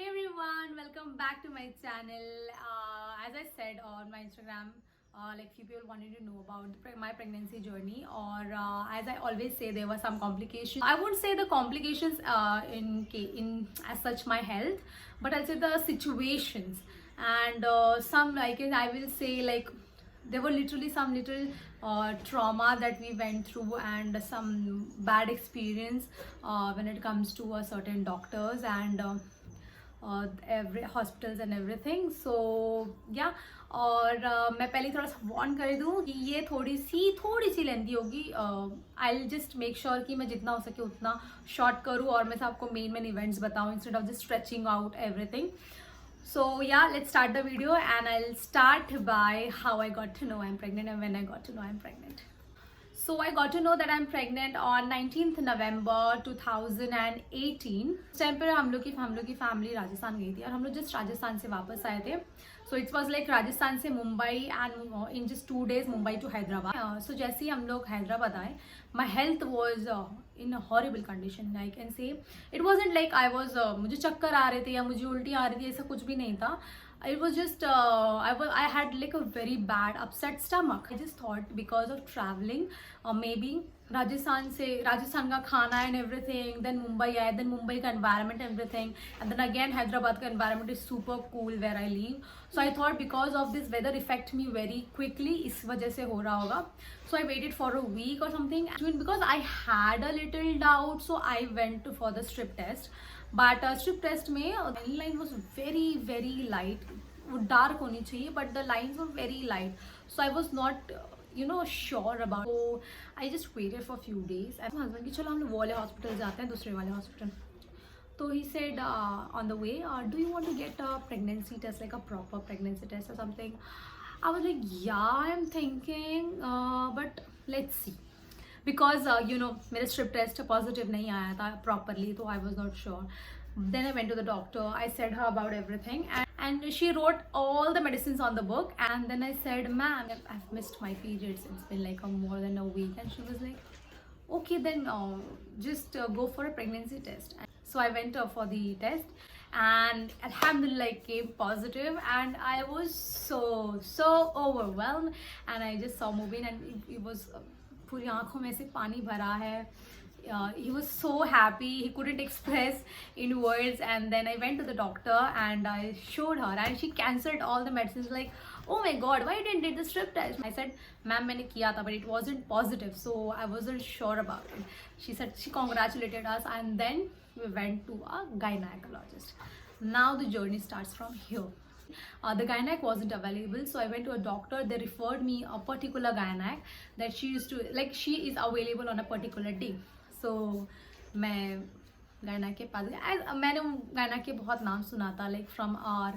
Hey everyone, welcome back to my channel. As I said on my Instagram, like few people wanted to know about my pregnancy journey, or as I always say, there were some complications. I won't say the complications in as such my health, but I'll say the situations and some like I will say like there were literally some little trauma that we went through and some bad experience when it comes to a certain doctors and every hospitals and everything. So yeah, और मैं पहले थोड़ा सा warn कर दूँ कि ये थोड़ी सी लेंथी होगी. आई जस्ट मेक श्योर कि मैं जितना हो सके उतना शॉर्ट करूँ और मैं आपको मेन इवेंट्स बताऊँ instead of just stretching out everything. So yeah, let's start the video and I'll start by how I got to know I'm pregnant and when I got to know I'm pregnant. So I got to know that I'm pregnant on 19th November 2018. उस time पर हम लोग की family Rajasthan गई थी और हम लोग जस्ट राजस्थान से वापस आए थे. So it's was like Rajasthan से Mumbai and in just 2 days Mumbai to Hyderabad. So जैसे ही हम लोग हैदराबाद आए, my health was in horrible condition. I can say it wasn't like I was मुझे चक्कर आ रहे थे या मुझे उल्टी आ रही थी, ऐसा कुछ भी नहीं था. It was just I had like a very bad upset stomach. I just thought because of traveling, maybe Rajasthan का खाना and everything, then मुंबई आए, then मुंबई का environment and everything, and then again Hyderabad का environment is super cool where I live. So I thought because of this weather affect me very quickly, इस वजह से हो रहा होगा. So I waited for a week or something. Because I had a little doubt, so I went for the strip test. But strip test में line was very light. वो dark होनी चाहिए, but the lines were very light. So I was not sure about. So I just waited for a few days. And my husband कि चलो हम लोग वो वाले hospital जाते हैं, दूसरे वाले hospital. So he said on the way, do you want to get a pregnancy test, like a proper pregnancy test or something? I was like, yeah, I'm thinking, but let's see. Because मेरा strip test positive नहीं आया था properly, so I was not sure. Then I went to the doctor. I said her about everything, and she wrote all the medicines on the book. And then I said, ma'am, I've missed my periods. It's been like more than a week. And she was like, okay, then just go for a pregnancy test. So I went for the test, and alhamdulillah it came positive, and I was so overwhelmed. And I just saw Mubin, and it was पूरी आँखों में से पानी भरा है. He was so happy, he couldn't express in words. And then I went to the doctor and I showed her, and she cancelled all the medicines, like, oh my god, why didn't you do the strip test? I said, ma'am, मैंने किया था, but it wasn't positive, so I wasn't sure about it. She said she congratulated us, and then we went to a gynecologist. Now the journey starts from here. The gynac wasn't available, so I went to a doctor. They referred me a particular gynac that she used to, like, she is available on a particular day. So मैं gynac के पास गई. मैंने gynac के बहुत नाम सुना था, like from our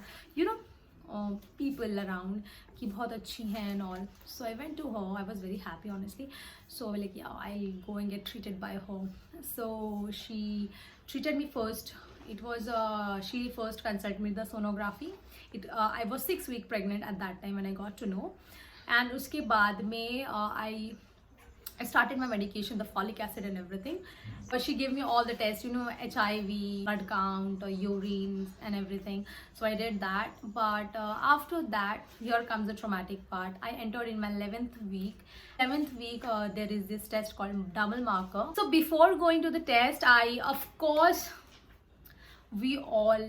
people around कि बहुत अच्छी हैं and all. So I went to her. I was very happy, honestly. So like, yeah, I'll go and get treated by her. So she treated me first. It was she first consulted me the sonography. I was 6 weeks pregnant at that time when I got to know. And उसके बाद में I started my medication, the folic acid and everything. But she gave me all the tests, HIV, blood count, urine and everything. So I did that. But after that, here comes the traumatic part. I entered in my 11th week. 11th week, there is this test called double marker. So before going to the test, I, of course, we all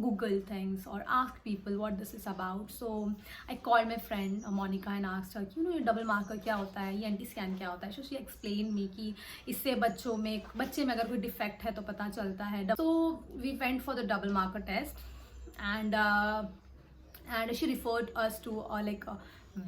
Google things or ask people what this is about. So I called my friend Monica and asked her, ये double marker क्या होता है, ये anti scan क्या होता है. So she explained me कि इससे बच्चे में अगर कोई defect है तो पता चलता है. So we went for the double marker test, and she referred us to like a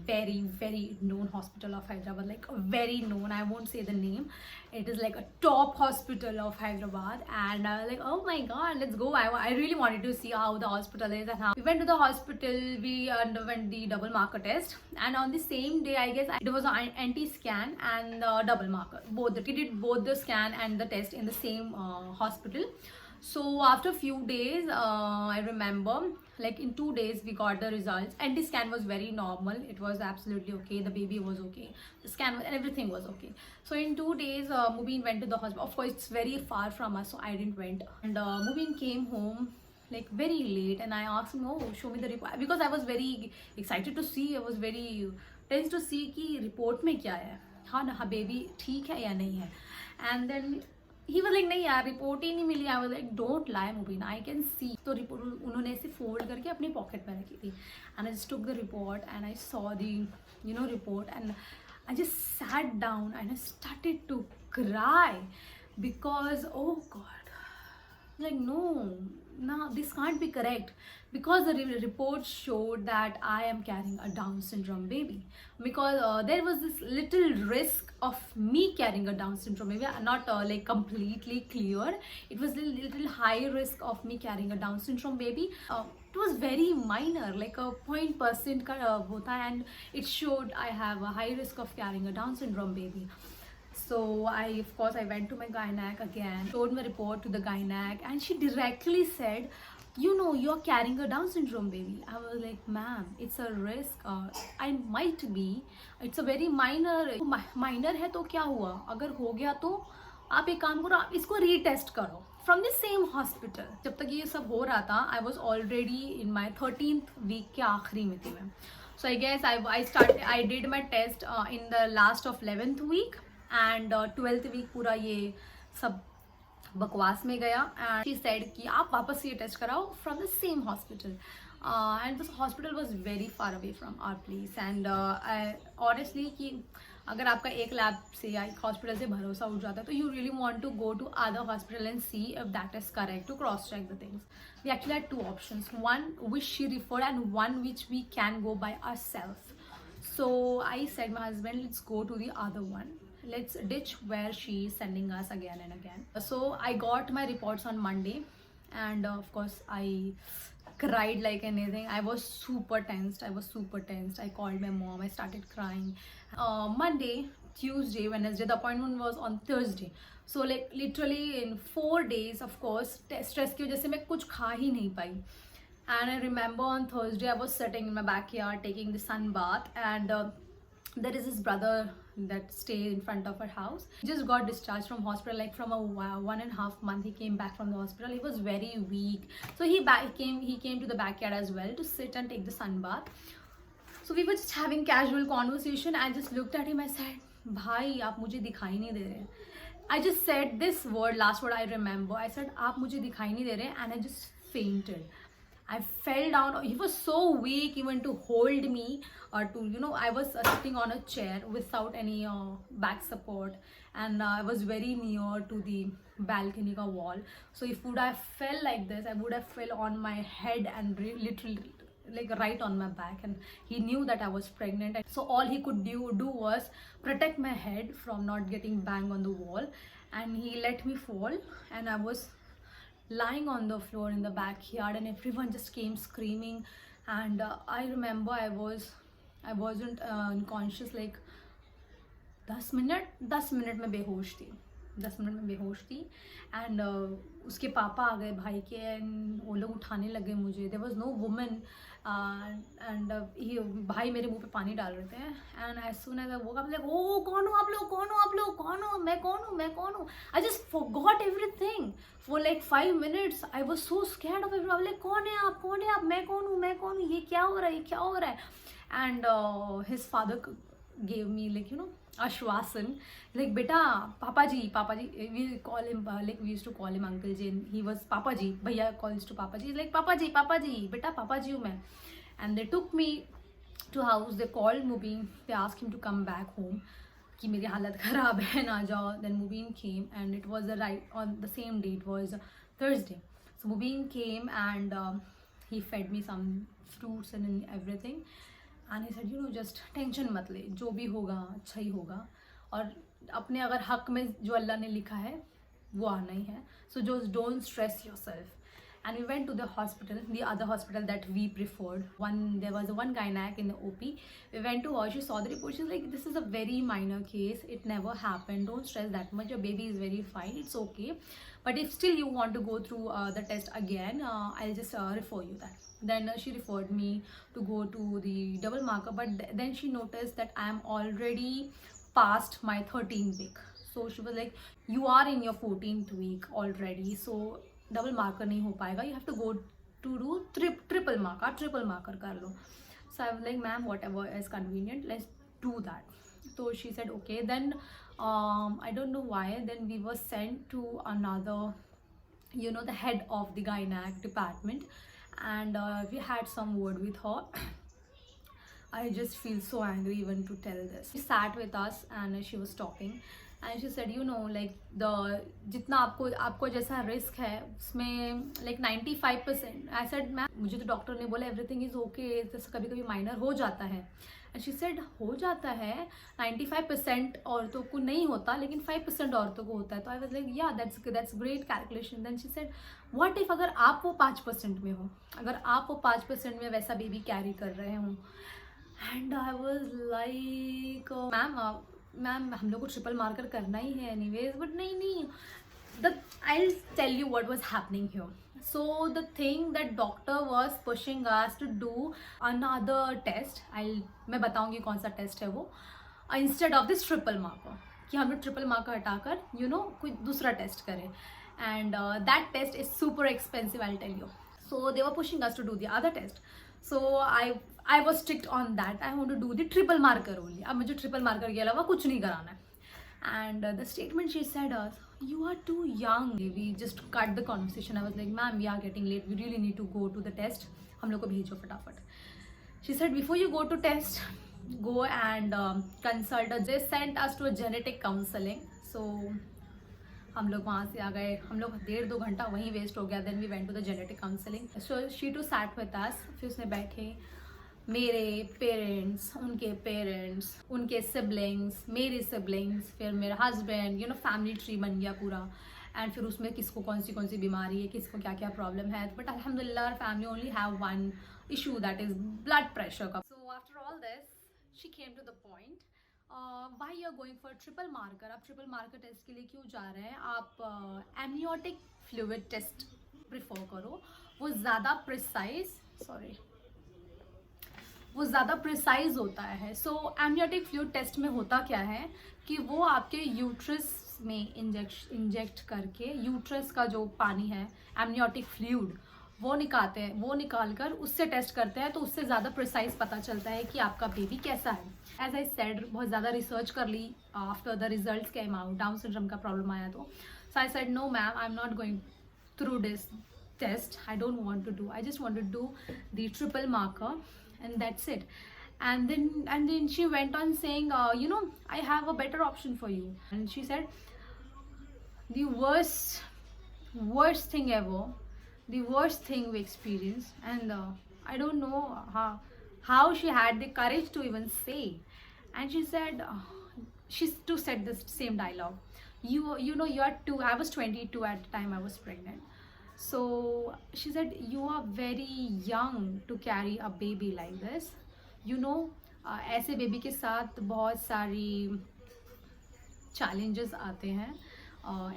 very known hospital of Hyderabad, like very known. I won't say the name. It is like a top hospital of Hyderabad, and I was like, oh my god, let's go. I really wanted to see how the hospital is and how. We went to the hospital. We underwent the double marker test, and on the same day, I guess it was an anti-scan and double marker. We did both the scan and the test in the same hospital. So after a few days, I remember, like in 2 days we got the results. Anti-scan was very normal. It was absolutely okay. The baby was okay. The scan and everything was okay. So in 2 days, Mubin went to the hospital. Of course, it's very far from us, so I didn't went. And Mubin came home like very late, and I asked him, oh, show me the report, because I was very excited to see, I was very tense to see कि report में क्या है, हाँ ना, हाँ baby ठीक है या नहीं है. And then he was like, नहीं यार रिपोर्ट ही नहीं मिली. I was like, don't lie Mubin, I can see. तो रिपोर्ट उन्होंने ऐसे फोल्ड करके अपनी पॉकेट में रखी थी, and I just took the report and I saw the report, and I just sat down and I started to cry because, oh God, like no, this can't be correct, because the report showed that I am carrying a Down syndrome baby, because there was this little risk of me carrying a Down syndrome baby, not like completely clear. It was a little high risk of me carrying a Down syndrome baby. It was very minor, like a 0.% का होता है, and it showed I have a high risk of carrying a Down syndrome baby. So of course I went to my gynac again, showed my report to the gynac, and she directly said, you're carrying a Down syndrome baby. I was like, ma'am, it's a risk, I might be, it's a very minor है, तो क्या हुआ, अगर हो गया तो आप एक काम करो, आप इसको रीटेस्ट करो फ्रॉम द सेम हॉस्पिटल. जब तक ये सब हो रहा था, I was already in my 13th week के आखिरी में थी मैं. So I guess I did my test in the last of 11th week, and 12th week पूरा ये सब बकवास में गया. एंड शी सेड कि आप वापस ये टेस्ट कराओ from the same hospital, and this hospital was very far away from our place. And honestly कि अगर आपका एक लैब से या एक हॉस्पिटल से भरोसा उठ जाता है, तो you really want to go to other hospital and see if that is correct, to cross check the things. We actually had 2 options, one which she referred and one which we can go by ourselves. So I said my husband, let's go to the other one, let's ditch where she is sending us again and again. So I got my reports on Monday, and of course I cried like anything. I was super tensed. I called my mom, I started crying. Monday, Tuesday, Wednesday, the appointment was on Thursday. So like literally in 4 days, of course stress की वजह से मैं कुछ खा ही नहीं पाई. And I remember on Thursday I was sitting in my backyard taking the sun bath, and there is this brother that stayed in front of our house. He just got discharged from hospital, like from a 1.5 month he came back from the hospital. He was very weak, so he came to the backyard as well to sit and take the sun bath. So we were just having casual conversation. I just looked at him, I said, भाई आप मुझे दिखाई नहीं दे रहे. I just said this word, last word I remember. I said आप मुझे दिखाई नहीं दे रहे, and I just fainted. I fell down. He was so weak even to hold me, or to, I was sitting on a chair without any back support, and I was very near to the balcony ka wall. So if would have fell like this, I would have fell on my head and literally like right on my back. And he knew that I was pregnant, and so all he could do was protect my head from not getting banged on the wall, and he let me fall, and I was lying on the floor in the backyard, and everyone just came screaming. And I remember I wasn't unconscious like 10 minute में बेहोश थी. And उसके पापा आ गए भाई के, and वो लोग उठाने लगे मुझे. There was no woman, and भाई मेरे मुंह पे पानी डाल रहे थे. And as soon as I woke up, like, oh कौन हो आप लोग, मैं कौन हूँ. I just forgot everything for like 5 minutes. I was so scared of everyone. Like कौन है आप, मैं कौन हूँ, ये क्या हो रहा है. And his father gave me, like, ashwasan, like, beta, papa ji, we call him, like, we used to call him Uncle Ji, and he was papa ji, bhaiya calls to papa ji. He's like, papa ji, beta, papa ji hu main. And they took me to house. They called Mubin, they asked him to come back home कि मेरी हालत ख़राब है, ना जाओ. Then Mubin came, and it was on the same day, it was Thursday. So Mubin came, and he fed me some fruits and everything. And he said, just tension मत ले, जो भी होगा अच्छा ही होगा, और अपने अगर हक में जो अल्लाह ने लिखा है वो आना ही है. So just don't stress yourself. And we went to the hospital, the other hospital that we preferred. There was one gynac in the OP. We went to her, she saw the report, she's like, this is a very minor case, it never happened, don't stress that much, your baby is very fine, it's okay. But if still you want to go through the test again, I'll just refer you that. Then she referred me to go to the double marker, but then she noticed that I am already past my 13th week. So she was like, you are in your 14th week already, so double marker नहीं हो पाएगा, you have to go to do triple marker कर लो. So I was like, ma'am, whatever is convenient, let's do that. So she said okay. Then I don't know why, then we were sent to another, you know, the head of the gynec department, and we had some word with her. I just feel so angry even to tell this. She sat with us and she was talking, and she said, you know, like the जितना आपको जैसा risk है उसमें like 95%. I said, ma'am मुझे तो doctor ने बोला everything is okay, जैसे कभी कभी माइनर हो जाता है. And she said हो जाता है, 95% औरतों को नहीं होता लेकिन 5% औरतों को होता है. तो I was like, yeah, that's great calculation. Then she said, what if अगर आप वो 5% में हो, अगर आप वो 5% में वैसा बेबी कैरी कर रहे हो. And I was like, ma'am हम लोग को ट्रिपल मार्कर करना ही है एनीवेज. बट नहीं, I tell you what was happening here. So the thing that doctor was pushing us to do another test. मैं बताऊंगी कौन सा टेस्ट है वो, instead of this triple marker, कि हम लोग ट्रिपल मार्कर हटाकर यू नो कोई दूसरा टेस्ट करें. And that test is super expensive, I tell you. So they were pushing us to do the other test. So I was strict on that. I want to do the triple marker only. अब मुझे triple marker के अलावा कुछ नहीं कराना है. And the statement she said us, you are too young. We just cut the conversation. I was like, ma'am, we are getting late. We really need to go to the test. हम लोग को भेजो फटाफट. She said, before you go to test, go and consult us. They sent us to a genetic counseling. So हम लोग वहाँ से आ गए. हम लोग 1.5-2 घंटा वहीं वेस्ट हो गया. Then we went to the genetic counselling. So she too sat with us. फिर उसने बैठे, मेरे पेरेंट्स, उनके पेरेंट्स, उनके सिबलिंग्स, मेरे सिबलिंग्स, फिर मेरा husband, you know family tree बन गया पूरा. एंड फिर उसमें किसको कौन सी बीमारी है, किसको क्या क्या प्रॉब्लम है. बट अल्हम्दुलिल्लाह our family only have one issue, that is blood pressure का. So after all this she came to the point, why you are going for triple marker. आप ट्रिपल मार्कर टेस्ट के लिए क्यों जा रहे हैं? आप एमनियोटिक फ्लूइड टेस्ट प्रिफर करो, वो ज़्यादा प्रिसाइज होता है. सो एमनियोटिक फ्लूइड टेस्ट में होता क्या है कि वो आपके यूट्रस में इंजेक्ट करके यूट्रस का जो पानी है, एमनियोटिक फ्लूइड, वो निकालकर उससे टेस्ट करते हैं. तो उससे ज़्यादा प्रिसाइज पता चलता है कि आपका बेबी कैसा है. एज आई सेड, बहुत ज़्यादा रिसर्च कर ली after the result came out. Down syndrome का प्रॉब्लम आया तो. So I said, no ma'am, I am not going through this test. I don't want to do, I just want to do the triple marker and that's it. And then she went on saying, you know, I have a better option for you. And she said, the worst thing ever, the worst thing we experienced. And I don't know how she had the courage to even say. And she said, she too said the same dialogue. You know, you are too, I was 22 at the time I was pregnant. So she said, you are very young to carry a baby like this. You know, ऐसे baby के साथ बहुत सारी challenges आते हैं.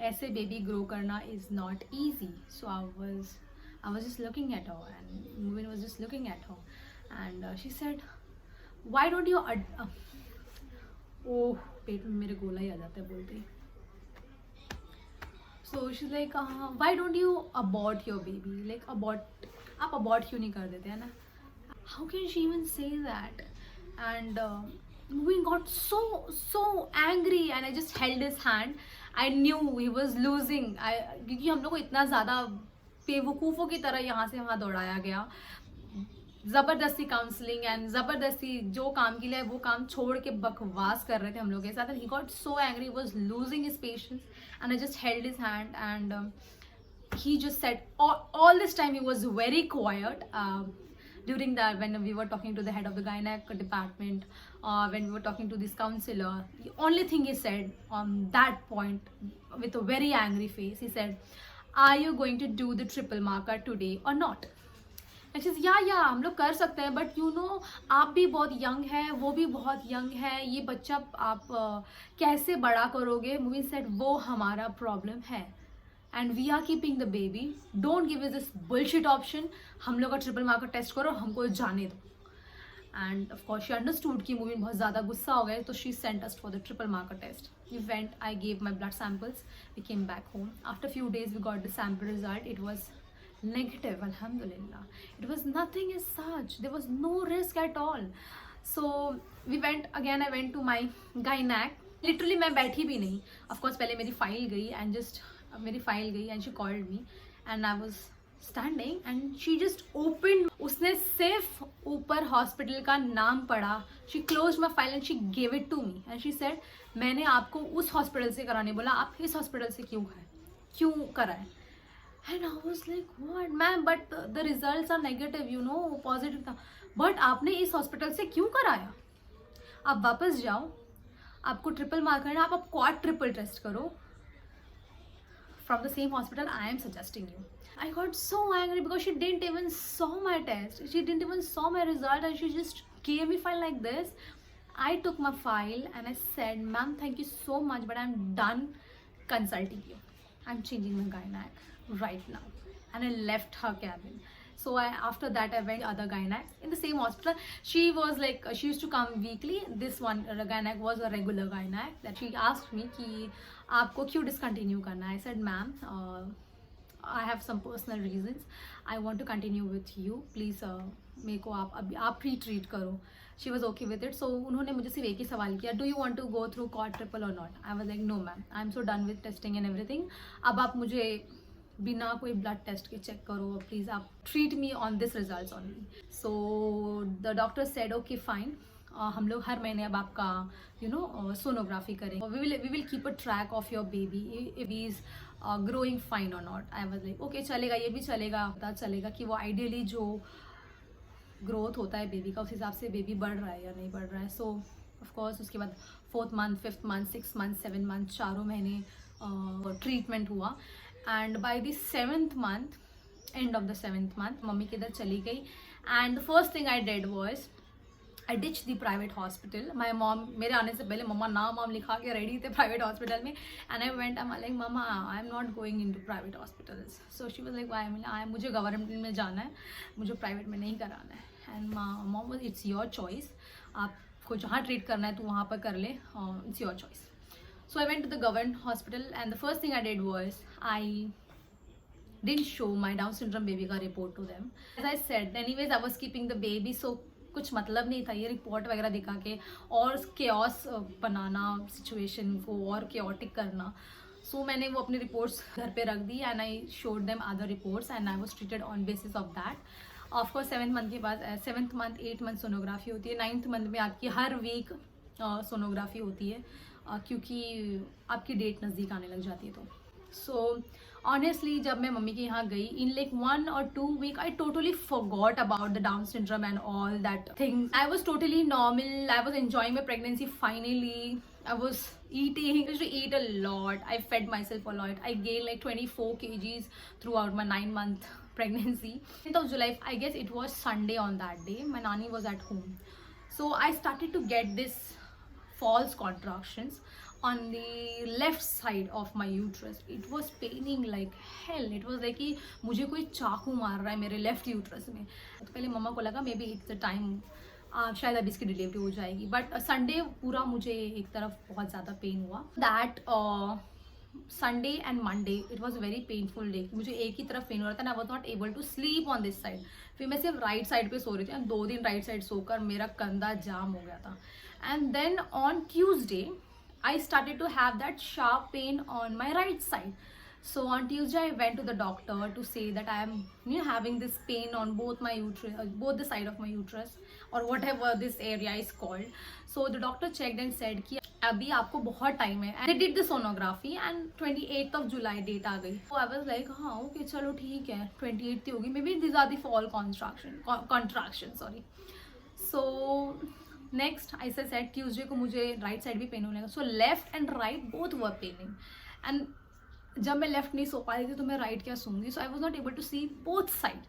ऐसे baby grow करना is not easy. So I was just looking at her, and Mubin was just looking at her, and she said, why don't you ओह पेट में मेरे गोला ही आ जाता है बोलते ही. So she's like, why don't you abort your baby? Like आप abort क्यों नहीं कर देते हैं ना? How can she even say that? And we got so angry, and I just held his hand. I knew he was losing. क्योंकि हम लोग को इतना ज़्यादा बेवकूफ़ों की तरह यहाँ से वहाँ दौड़ाया गया. ज़बरदस्ती काउंसलिंग एंड ज़बरदस्ती जो काम के लिए वो काम छोड़ के बकवास कर रहे थे हम लोग के साथ. He got so angry, he was losing his patience, and I just held his hand, and he just said, all this time he was very quiet. During that, when we were talking to the head of the gynec department, when we were talking to this counselor, the only thing he said on that point, with a very angry face, he said, are you going to do the triple marker today or not? या हम लोग कर सकते हैं, but you know आप भी बहुत young है, वो भी बहुत यंग है, ये बच्चा आप कैसे बड़ा करोगे? मूवी सेड, वो हमारा प्रॉब्लम है, and we are keeping the baby. Don't give is this bullshit option. हम लोग का ट्रिपल मार्कर टेस्ट करो, हमको जाने दो. And of course she understood कि मूवी बहुत ज़्यादा गुस्सा हो गए. तो she sent us for the triple marker test. We went, I gave my blood samples, we came back home. After few days we got the sample result. It was negative, alhamdulillah. It was nothing as such, there was no risk at all. So we went again, I went to my gynac. Literally मैं बैठी भी नहीं, of course पहले मेरी file गई and just मेरी file गई and she called me and I was standing and she just opened. उसने सिर्फ ऊपर हॉस्पिटल का नाम पढ़ा, she closed my file and she gave it to me and she said मैंने आपको उस हॉस्पिटल से कराने बोला, आप इस हॉस्पिटल से क्यों कराए? And I was like, what ma'am, but the results are negative, you know, positive था, but आपने इस हॉस्पिटल से क्यों कराया? आप वापस जाओ, आपको ट्रिपल मार्क करना, आप क्वाड ट्रिपल टेस्ट करो from the same hospital I am suggesting you. I got so angry because she didn't even saw my test, she didn't even saw my result and she just gave me file like this. I took my file and I said, ma'am, thank you so much, but I'm done consulting you, I'm changing my gynac right now, and I left her cabin. So after that I went other gynac in the same hospital. She was like, she used to come weekly. This one gynac was a regular gynac. That she asked me कि आपको क्यों discontinue करना है? I said, ma'am, I have some personal reasons. I want to continue with you. Please मेरे को आप ही treat करो. She was okay with it. So उन्होंने मुझे सिर्फ एक ही सवाल किया, do you want to go through quad triple or not? I was like, no ma'am, I'm so done with testing and everything. अब आप मुझे बिना कोई ब्लड टेस्ट के चेक करो, प्लीज़ आप treat me on this results only. So the doctor said okay fine, हम लोग हर महीने अब आपका सोनोग्राफी करेंगे. We will keep a track of your baby if he is growing fine और not. I was like okay चलेगा, ये भी चलेगा, पता चलेगा कि वो आइडियली जो ग्रोथ होता है बेबी का उस हिसाब से बेबी बढ़ रहा है या नहीं बढ़ रहा है. सो ऑफकोर्स उसके बाद 4th month, 5th month, 6th month, 7th month, चारों महीने ट्रीटमेंट हुआ. And by the 7th month, end of the 7th month, mummy के इधर चली गई. And the first thing I did was I ditched the private hospital. My mom, मेरे आने से पहले मम्मा नाम वाम लिखा के रेडी थे private hospital में. And I went, I'm like, Mama, I'm not going into private hospitals. So she was like, why? मुझे government में जाना है, मुझे private में नहीं कराना है. And mom was, it's your choice. आपको जहाँ treat करना है तू वहाँ पर कर ले. It's your choice. So I went to the government hospital and the first thing I did was I didn't show my Down syndrome baby का report to them. As I said, anyways I was keeping the baby, so कुछ मतलब नहीं था ये report वगैरह दिखा के और chaos बनाना, situation को और chaotic करना. So मैंने वो अपनी reports घर पे रख दी and I showed them other reports and I was treated on basis of that. Of course 7th month के बाद 7th month 8th month sonography होती है. 9th month में आपकी हर वीक सोनोग्राफी होती है क्योंकि आपकी डेट नज़दीक आने लग जाती है. तो सो ऑनेस्टली जब मैं मम्मी के यहाँ गई in like 1 or 2 week I totally forgot about the Down syndrome and all that things. I was totally normal. I was enjoying my pregnancy finally. I was eating. I used to eat a lot. I fed myself a lot. I gained like 24 kgs throughout my 9-month pregnancy. 10th of July, I guess it was Sunday on that day. My nanny was at home. So I started to get this false contractions on the left side of my uterus. It was paining like hell. It was like कि मुझे कोई चाकू मार रहा है मेरे left uterus में. तो पहले मम्मा को लगा may be it's the time, शायद अभी इसकी डिलीवरी हो जाएगी. बट संडे पूरा मुझे एक तरफ बहुत ज़्यादा पेन हुआ. That Sunday and Monday it was very painful day. मुझे एक ही तरफ पेन हो रहा था. I was not able to sleep on this side. फिर मैं सिर्फ राइट साइड पे सो रही थी. 2 दिन राइट साइड सोकर मेरा कंधा जाम हो गया था. And then on Tuesday I started to have that sharp pain on my right side. So on Tuesday I went to the doctor to say that I am having this pain on both my uterus, both the side of my uterus or whatever this area is called. So the doctor checked and said कि अभी आपको बहुत time है. And they did the sonography and 28th of July date आ गई. So I was like हाँ okay चलो ठीक है 28th होगी. Maybe these are the fall contraction sorry. So next ऐसे सेट ट्यूसडे को मुझे राइट साइड भी पेन होने लगा. So left and right both were paining. And जब मैं लेफ्ट नहीं सो पा रही थी तो मैं राइट क्या सूंगी. So I was not able to see both side.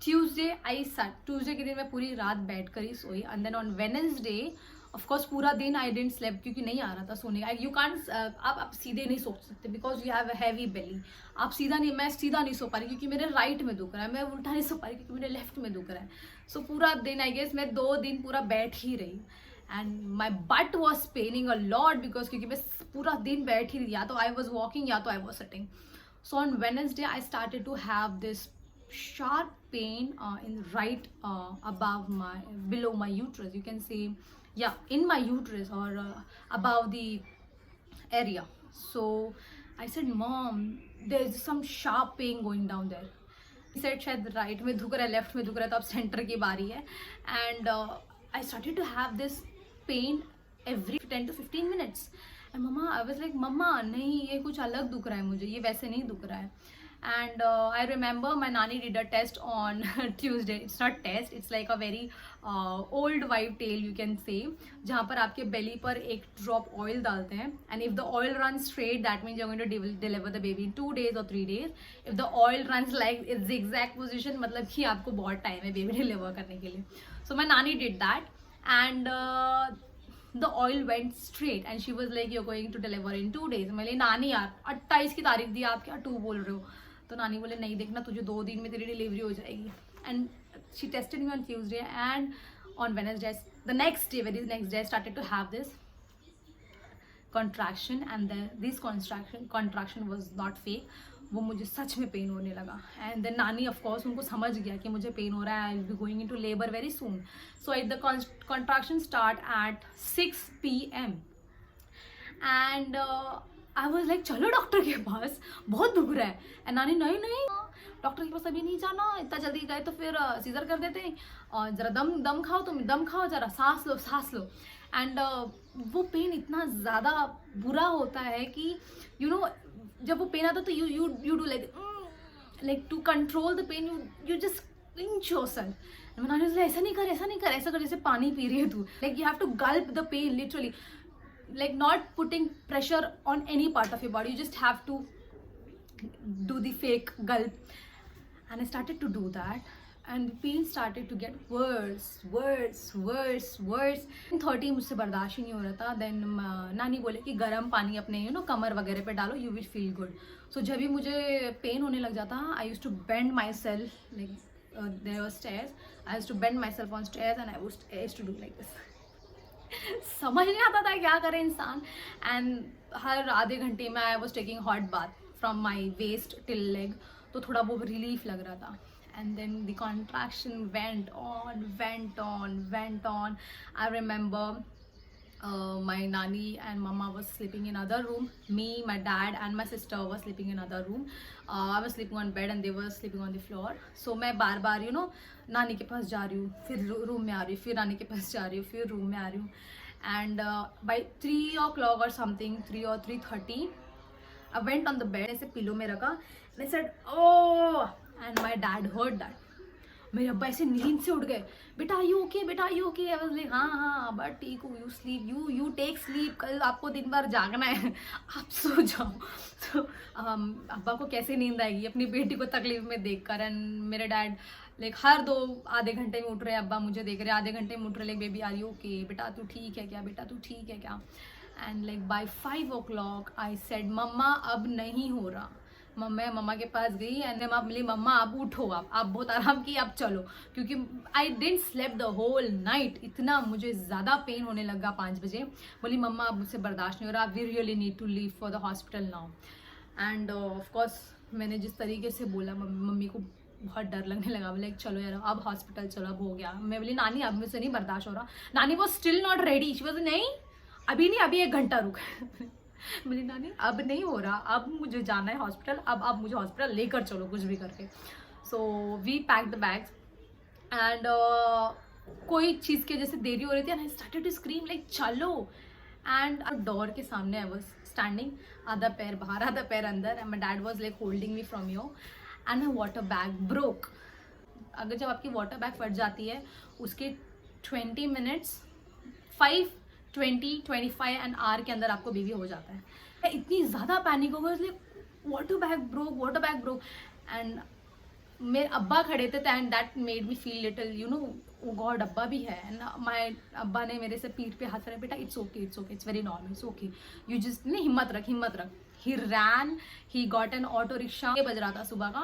Tuesday I sat. Tuesday के दिन मैं पूरी रात बैठ कर ही सोई. And then on Wednesday of course पूरा दिन आई डेंट स्लेप क्योंकि नहीं आ रहा था सोने का. यू कांट आप सीधे नहीं सो सकते because you have a heavy belly. आप सीधा नहीं, मैं सीधा नहीं सो पा रही क्योंकि मेरे राइट में दुख रहा है. मैं उल्टा नहीं सो पा रही क्योंकि मेरे लेफ्ट में दुख रहा है. सो पूरा दिन आई गेस मैं 2 दिन पूरा बैठ ही रही. And my butt was paining a lot because क्योंकि मैं पूरा दिन बैठ ही रही. या तो आई वॉज वॉकिंग या तो I was sitting. So on Wednesday I started to have this sharp pain in right above my below my uterus, you can say, yeah, in my uterus or above the area. So I said, Mom, there's some sharp pain going down there. He said, शायद right में दुख रहा है, left में दुख रहा है, तो अब center की बारी है. And I started to have this pain every 10 to 15 minutes. And Mama, I was like, Mama, नहीं, ये कुछ अलग दुख रहा है मुझे, ये वैसे नहीं दुख रहा है. And I remember my nani did a test on Tuesday. It's not test, it's like a very old wife tale, you can say, जहाँ पर आपके belly पर एक drop oil डालते हैं. And if the oil runs straight, that means you're going to deliver the baby in 2 days or 3 days. If the oil runs like its zigzag position, मतलब कि आपको बहुत time है baby deliver करने के लिए. So my nani did that, and the oil went straight, and she was like, you're going to deliver in 2 days. मैंने नानी यार 28 की तारीख दी, आप क्या 2 बोल रहे हो? तो नानी बोले नहीं, देखना तुझे 2 दिन में तेरी डिलीवरी हो जाएगी. And she tested me on Tuesday, and on Wednesday, the next day, very next day, I started to have this contraction, and then this contraction was not fake. वो मुझे सच में पेन होने लगा. एंड देन नानी of course उनको समझ गया कि मुझे पेन हो रहा है, I will be going into labour very soon. So the contraction start at 6 PM, and I was like चलो डॉक्टर के पास, बहुत दुख रहा है. एंड नानी नहीं नहीं, डॉक्टर के पास अभी नहीं जाना, इतना जल्दी गए तो फिर सीजर कर देते हैं, और जरा दम खाओ, तुम दम खाओ, जरा सांस लो. एंड वो पेन इतना ज़्यादा बुरा होता है कि यू नो, जब वो पेन आता है तो you do like to control the pain, you just clench yourself. ऐसा नहीं कर, ऐसा कर जैसे पानी पी रही है तू. Like you have to gulp the pain literally, like not putting pressure on any part of your body, you just have to do the fake gulp. And I started to do that, and the pain started to get worse. 30 मुझसे बर्दाश्त ही नहीं हो रहा था. Then नानी बोले कि गर्म पानी अपने कमर वगैरह पे डालो, you will feel good. So जब भी मुझे पेन होने लग जाता, I used to bend myself, like there were stairs, I used to bend myself on stairs, and I used to do like this. समझ नहीं आता था क्या करे इंसान. एंड हर आधे घंटे में I was taking hot bath from my waist till leg, तो थोड़ा वो रिलीफ लग रहा था. And then the contraction went on. I remember my nani and mama was sleeping in other room, me, my dad and my sister was sleeping in other room. I was sleeping on bed and they were sleeping on the floor. So मैं बार बार नानी के पास जा रही हूँ, फिर room में आ रही हूँ, फिर नानी के पास जा रही हूँ, फिर रूम में आ रही हूँ. And by 3 o'clock or something, 3 or 3:30, I went on the bed, ऐसे पिलो में रखा, and I said, oh, and my dad heard that. मेरे अब्बा ऐसे नींद से उठ गए, बेटा यू ओके, बेटा you okay. I was like हाँ बट ठीक हूँ, you sleep, you take sleep, कल आपको दिन भर जागना है, आप सो जाओ. तो अब्बा को कैसे नींद आएगी अपनी बेटी को तकलीफ में देख कर. एंड मेरे डैड लाइक हर आधे घंटे में उठ रहे हैं, अब्बा मुझे देख रहे हैं, आधे घंटे में उठ रहे, like baby are you okay, बेटा तू ठीक है क्या, बेटा तू ठीक है क्या. And like by 5 o'clock I said, मम्मा अब नहीं हो रहा. मम्मा के पास गई एंड मम्मा बोली, मम्मा आप उठो, आप बहुत आराम की, आप चलो, क्योंकि I didn't slept the whole night. इतना मुझे ज़्यादा पेन होने लगा 5 बजे. बोली मम्मा अब मुझसे बर्दाश्त नहीं हो रहा, we really need to leave for the hospital now. And of course मैंने जिस तरीके से बोला, मम्मी को बहुत डर लगने लगा. बोले चलो यार अब हॉस्पिटल चलो, अब हो गया. मैं बोली नानी अब मुझसे नहीं बर्दाश्त हो रहा. नानी वो still not ready, she was नहीं अभी नहीं, अभी 1 घंटा रुक. बोली नानी अब नहीं हो रहा, अब मुझे जाना है हॉस्पिटल, अब आप मुझे हॉस्पिटल लेकर चलो कुछ भी करके. So we pack the bags, and कोई चीज़ के जैसे देरी हो रही थी, and I started to scream like चलो. एंड डोर के सामने आई वाज स्टैंडिंग, आधा पैर बाहर आधा पैर अंदर, and my dad was like holding me from your, and my water bag broke. अगर जब आपकी वाटर बैग फट जाती है, उसके 20 मिनट्स 5, 20, 25 एंड आवर के अंदर आपको बेबी हो जाता है. इतनी ज़्यादा पैनिक हो गई, वाटर बैग ब्रोक. एंड मेरे अब्बा खड़े थे, and that made me feel little oh God अब्बा भी है. एंड माय अब्बा ने मेरे से पीठ पे हाथ रखा, बेटा it's okay, it's very normal, it's okay, you just नहीं, हिम्मत रख. He ran, he got an auto rickshaw. ये बज रहा था सुबह का.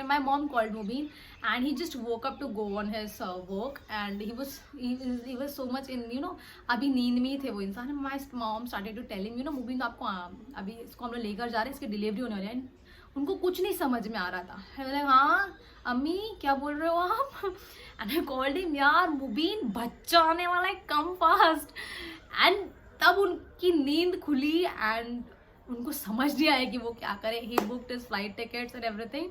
My mom called Mubin, and he just woke up to go on his work, and he was so much in अभी नींद में ही थे वो इंसान. My mom started to tell him, Mubin आपको अभी इसको हम लोग लेकर जा रहे हैं, इसकी डिलीवरी होने वाली है. उनको कुछ नहीं समझ में आ रहा था. हाँ अम्मी क्या बोल रहे हो आप? एंड आई कॉल्ड हिम, यार मुबीन बच्चा आने वाला है, कम फास्ट. एंड तब उनकी नींद खुली एंड उनको समझ नहीं आया कि वो क्या करे. He booked his flight tickets and everything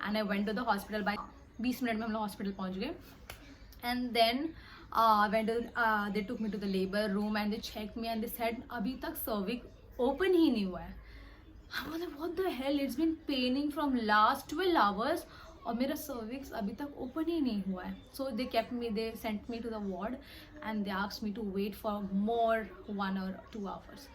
and I went to the hospital. By 20 minute में हम लोग हॉस्पिटल पहुंच गए. एंड देन they took me to the labor room and they checked me and they said अभी तक cervix open ही नहीं हुआ है. I was like, what the hell, it's been paining from last 12 hours और मेरा cervix अभी तक open ही नहीं हुआ है. So they sent me to the ward and they asked me to wait for more 1 or 2 hours.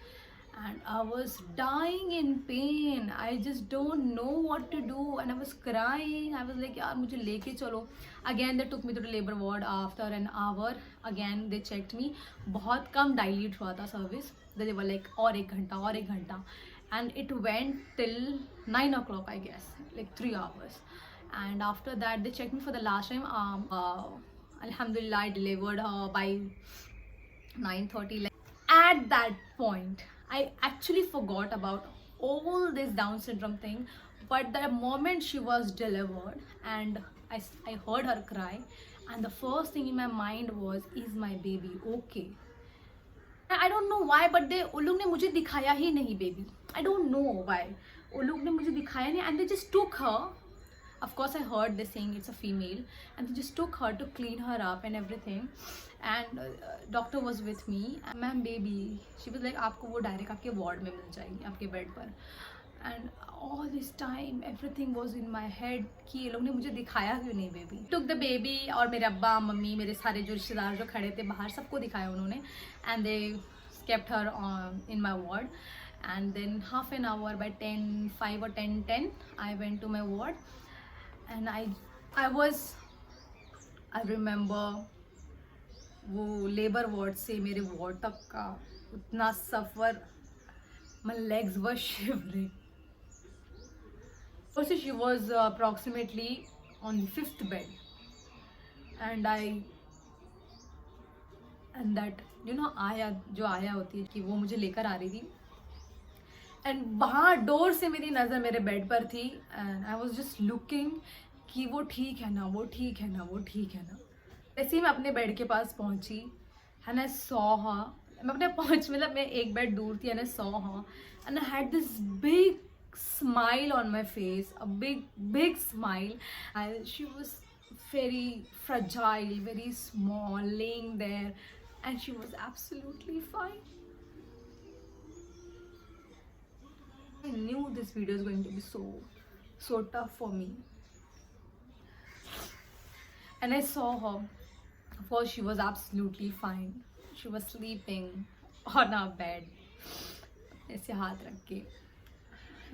And I was dying in pain. I just don't know what to do and I was crying. I was like, yaar mujhe leke chalo. Again they took me to the labor ward. After an hour again they checked me. बहुत कम dilute हुआ था cervix. They were like और एक घंटा and it went till 9 o'clock I guess, like 3 hours. And after that they checked me for the last time. Alhamdulillah I delivered her by 9:30. Like, at that point I actually forgot about all this Down syndrome thing, but the moment she was delivered and I heard her cry and the first thing in my mind was, is my baby okay? I don't know why but उन लोग ने मुझे दिखाया ही नहीं baby. I don't know why. उन लोग ने मुझे दिखाया नहीं and they just took her. Of course I heard they saying it's a female and they just took her to clean her up and everything. And doctor was with me. Ma'am baby, she was like आपको वो direct आपके ward में मिल जाएगी आपके bed पर. And all this time everything was in my head कि ये लोग ने मुझे दिखाया क्यों नहीं baby. Took the baby और मेरे अब्बा मम्मी मेरे सारे जो रिश्तेदार जो खड़े थे बाहर सबको दिखाया उन्होंने. And they kept her in my ward. And then half an hour by 5 or 10 I went to my ward. And I remember वो लेबर वार्ड से मेरे वार्ड तक का उतना सफ़र. my legs were shivering. Also she was approximately on the 5th bed and that you know आया जो आया होती है कि वो मुझे लेकर आ रही थी एंड वहाँ डोर से मेरी नज़र मेरे बेड पर थी and I was just looking कि वो ठीक है ना, वो ठीक है ना, वो ठीक है ना. ऐसे ही मैं अपने बेड के पास पहुँची एंड आई सॉ हर. मैं अपने पहुँच मतलब मैं एक बेड दूर थी and I saw her and I had this big smile on my face, a big smile. And she was very fragile, very small, laying there and she was absolutely fine. I knew this video is going to be so tough for me. And I saw her. Of course she was absolutely fine. She was sleeping on her bed ऐसे हाथ रख के,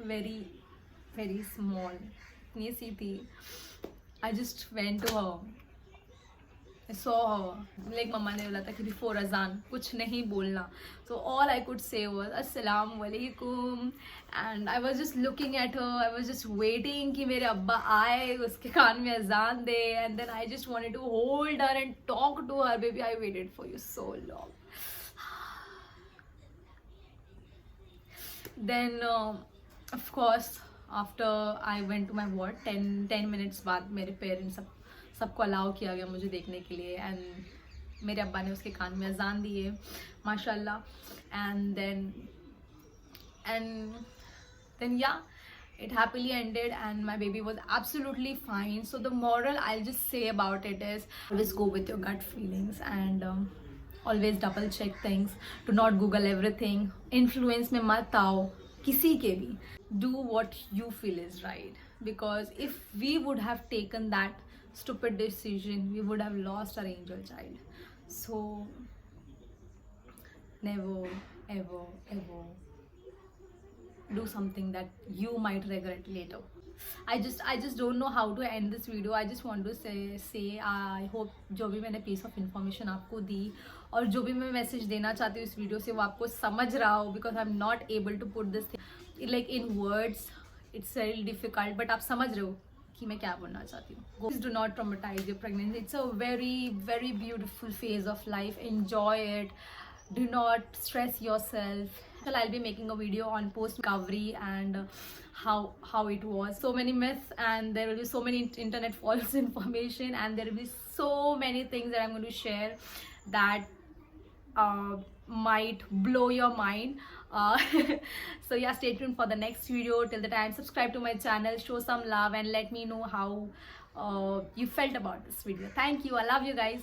very very small, इतनी सी थी. I just went to her. I saw her. Like मम्मा ने बोला था कि before अजान कुछ नहीं बोलना. So all I could say was अस्सलाम वालेकुम. And I was just looking at her. I was just waiting कि मेरे अब्बा आए उसके कान में अजान दे. And then I just wanted to hold her and talk to her. Baby, I waited for you so long. Then of course after I went to my ward 10 minutes बाद मेरे parents सबको अलाउ किया गया मुझे देखने के लिए and मेरे अब्बा ने उसके कान में अजान दिए माशाल्लाह. And then yeah, it happily ended and my baby was absolutely fine. So the moral I'll just say about it is always go with your gut feelings and always double check things. Do not Google everything. Influence में मत आओ किसी के भी. Do what you feel is right, because if we would have taken that stupid decision we would have lost our angel child. So never ever do something that you might regret later. I just don't know how to end this video. I just want to say I hope जो भी मैंने piece of information आपको दी और जो भी मैं message देना चाहती हूँ इस वीडियो से वो आपको समझ रहा हो, because I'm not able to put this thing like in words. It's very difficult, but आप समझ रहे हो कि मैं क्या बोलना चाहती हूँ. Please do not traumatize your pregnancy. It's a very beautiful phase of life. Enjoy it. Do not stress yourself Well, I'll be making a video on post recovery and how it was. So many myths, and there will be so many internet false information, and there will be so many things that I'm going to share that might blow your mind. uh, so yeah, stay tuned for the next video. Till the time, subscribe to my channel, show some love, and let me know how you felt about this video. Thank you. I love you guys.